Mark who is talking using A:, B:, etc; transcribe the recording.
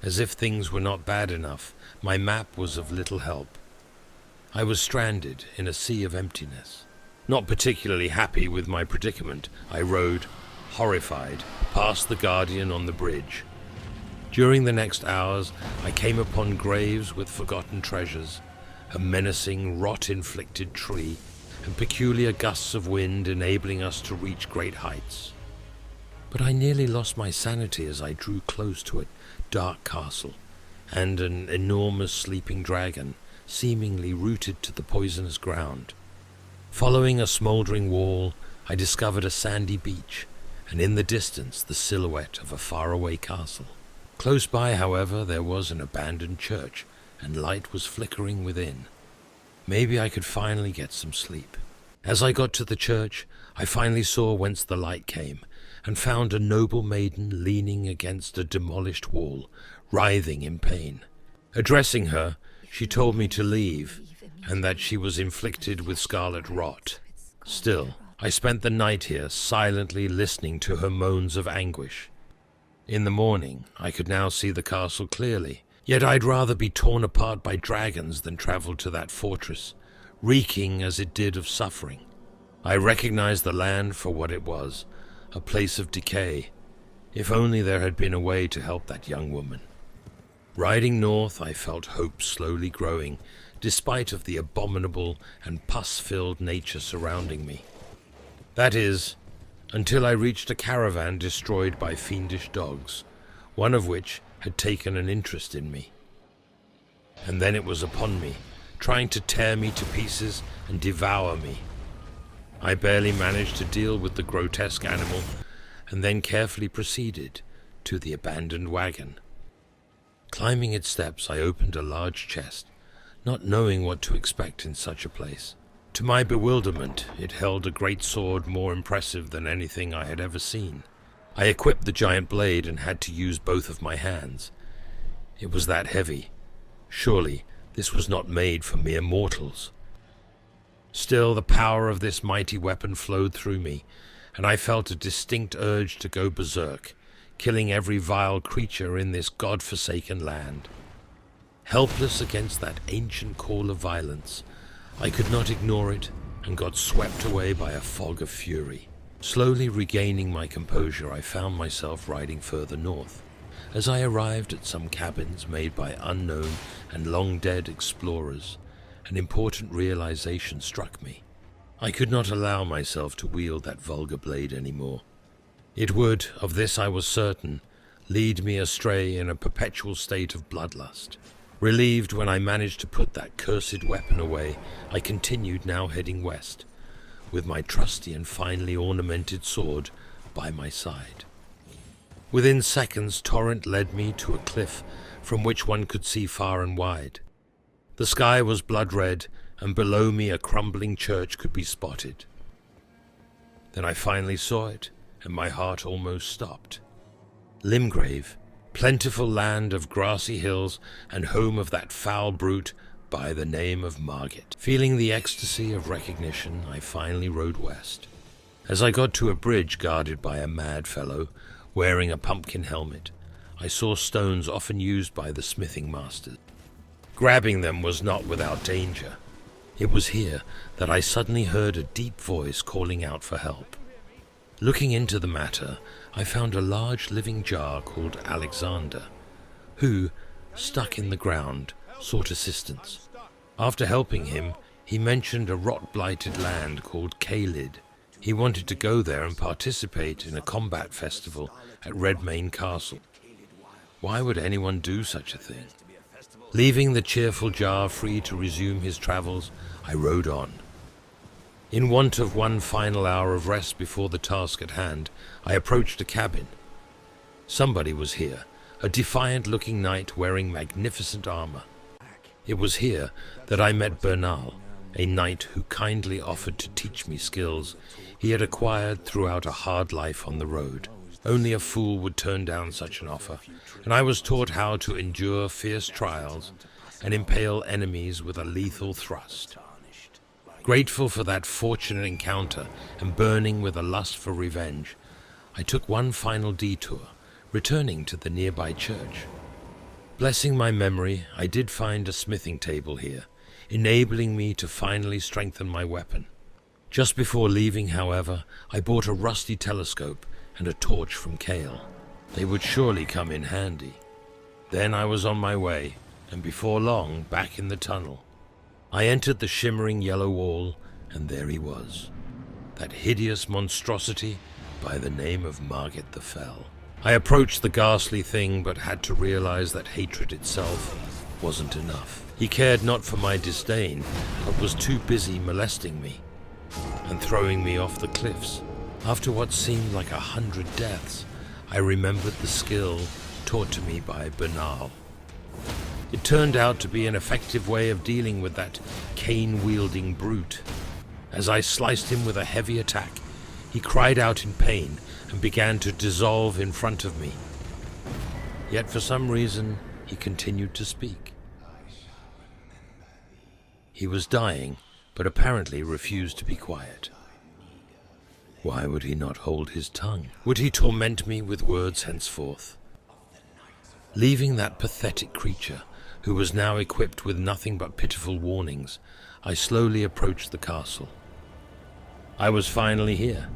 A: As if things were not bad enough, my map was of little help. I was stranded in a sea of emptiness. Not particularly happy with my predicament, I rode, horrified, past the Guardian on the bridge. During the next hours, I came upon graves with forgotten treasures, a menacing, rot-inflicted tree, and peculiar gusts of wind enabling us to reach great heights. But I nearly lost my sanity as I drew close to a dark castle, and an enormous sleeping dragon, seemingly rooted to the poisonous ground. Following a smouldering wall, I discovered a sandy beach, and in the distance the silhouette of a faraway castle. Close by, however, there was an abandoned church, and light was flickering within. Maybe I could finally get some sleep. As I got to the church, I finally saw whence the light came, and found a noble maiden leaning against a demolished wall, writhing in pain. Addressing her, she told me to leave, and that she was inflicted with scarlet rot. Still, I spent the night here, silently listening to her moans of anguish. In the morning, I could now see the castle clearly, yet I'd rather be torn apart by dragons than travel to that fortress, reeking as it did of suffering. I recognized the land for what it was, a place of decay. If only there had been a way to help that young woman. Riding north, I felt hope slowly growing, despite of the abominable and pus-filled nature surrounding me. That is, until I reached a caravan destroyed by fiendish dogs, one of which had taken an interest in me. And then it was upon me, trying to tear me to pieces and devour me. I barely managed to deal with the grotesque animal, and then carefully proceeded to the abandoned wagon. Climbing its steps, I opened a large chest, not knowing what to expect in such a place. To my bewilderment, it held a great sword more impressive than anything I had ever seen. I equipped the giant blade and had to use both of my hands. It was that heavy. Surely, this was not made for mere mortals. Still, the power of this mighty weapon flowed through me, and I felt a distinct urge to go berserk, killing every vile creature in this god-forsaken land. Helpless against that ancient call of violence, I could not ignore it and got swept away by a fog of fury. Slowly regaining my composure, I found myself riding further north. As I arrived at some cabins made by unknown and long-dead explorers, an important realization struck me. I could not allow myself to wield that vulgar blade anymore. It would, of this I was certain, lead me astray in a perpetual state of bloodlust. Relieved when I managed to put that cursed weapon away, I continued, now heading west, with my trusty and finely ornamented sword by my side. Within seconds, Torrent led me to a cliff from which one could see far and wide. The sky was blood-red, and below me a crumbling church could be spotted. Then I finally saw it, and my heart almost stopped. Limgrave, plentiful land of grassy hills and home of that foul brute by the name of Margit. Feeling the ecstasy of recognition, I finally rode west. As I got to a bridge guarded by a mad fellow, wearing a pumpkin helmet, I saw stones often used by the smithing masters. Grabbing them was not without danger. It was here that I suddenly heard a deep voice calling out for help. Looking into the matter, I found a large living jar called Alexander, who, stuck in the ground, sought assistance. After helping him, he mentioned a rot-blighted land called Caelid. He wanted to go there and participate in a combat festival at Redmayne Castle. Why would anyone do such a thing? Leaving the cheerful jar free to resume his travels, I rode on. In want of one final hour of rest before the task at hand, I approached a cabin. Somebody was here, a defiant-looking knight wearing magnificent armor. It was here that I met Bernal, a knight who kindly offered to teach me skills he had acquired throughout a hard life on the road. Only a fool would turn down such an offer, and I was taught how to endure fierce trials and impale enemies with a lethal thrust. Grateful for that fortunate encounter and burning with a lust for revenge, I took one final detour, returning to the nearby church. Blessing my memory, I did find a smithing table here, enabling me to finally strengthen my weapon. Just before leaving, however, I bought a rusty telescope and a torch from Kale. They would surely come in handy. Then I was on my way, and before long, back in the tunnel. I entered the shimmering yellow wall, and there he was, that hideous monstrosity by the name of Margit the Fell. I approached the ghastly thing, but had to realize that hatred itself wasn't enough. He cared not for my disdain, but was too busy molesting me and throwing me off the cliffs. After what seemed like 100 deaths, I remembered the skill taught to me by Bernal. It turned out to be an effective way of dealing with that cane-wielding brute. As I sliced him with a heavy attack, he cried out in pain and began to dissolve in front of me. Yet for some reason, he continued to speak. He was dying, but apparently refused to be quiet. Why would he not hold his tongue? Would he torment me with words henceforth? Leaving that pathetic creature, who was now equipped with nothing but pitiful warnings, I slowly approached the castle. I was finally here,